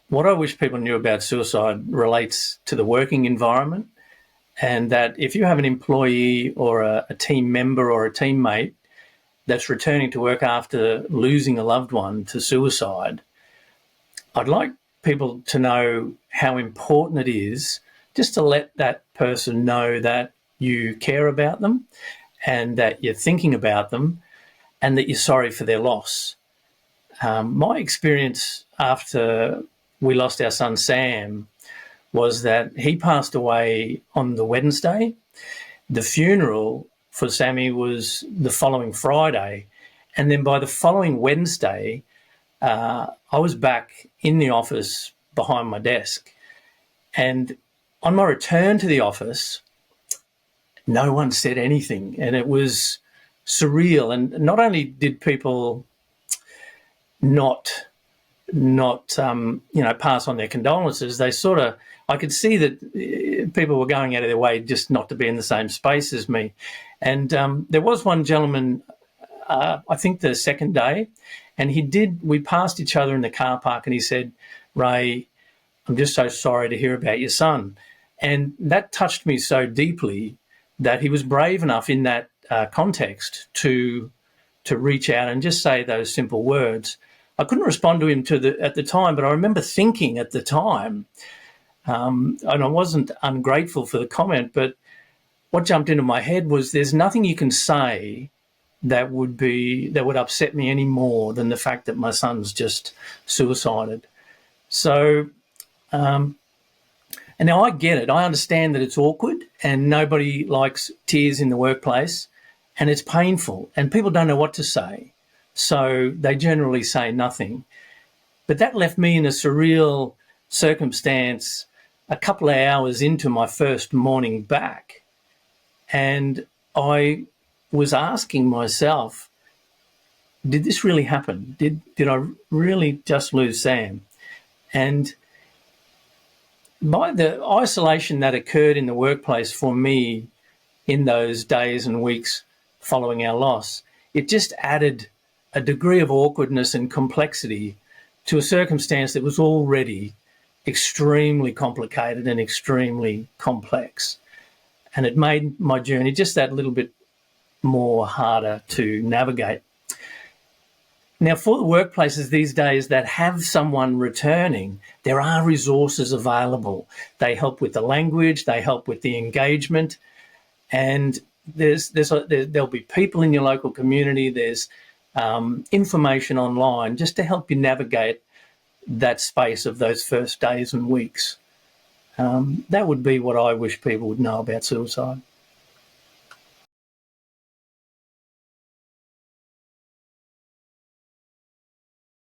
what I wish people knew about suicide relates to the working environment, and that if you have an employee or a team member or a teammate that's returning to work after losing a loved one to suicide, I'd like people to know how important it is just to let that person know that you care about them and that you're thinking about them and that you're sorry for their loss. My experience after we lost our son Sam was that he passed away on the Wednesday. The funeral for Sammy was the following Friday. And then by the following Wednesday, I was back in the office behind my desk. And on my return to the office, no one said anything. And it was surreal. And not only did people not pass on their condolences, they sort of, I could see that people were going out of their way just not to be in the same space as me. And there was one gentleman, I think the second day, and we passed each other in the car park and he said, "Ray, I'm just so sorry to hear about your son." And that touched me so deeply that he was brave enough in that context to reach out and just say those simple words. I couldn't respond to him at the time, but I remember thinking at the time, and I wasn't ungrateful for the comment, but what jumped into my head was there's nothing you can say that would upset me any more than the fact that my son's just suicided. So, and now I get it. I understand that it's awkward and nobody likes tears in the workplace and it's painful and people don't know what to say. So they generally say nothing. But that left me in a surreal circumstance a couple of hours into my first morning back. And I was asking myself, did this really happen? Did I really just lose Sam? And by the isolation that occurred in the workplace for me in those days and weeks following our loss, it just added a degree of awkwardness and complexity to a circumstance that was already extremely complicated and extremely complex. And it made my journey just that little bit more harder to navigate. Now, for the workplaces these days that have someone returning, there are resources available. They help with the language, they help with the engagement, and there'll be people in your local community, there's information online just to help you navigate that space of those first days and weeks. That would be what I wish people would know about suicide.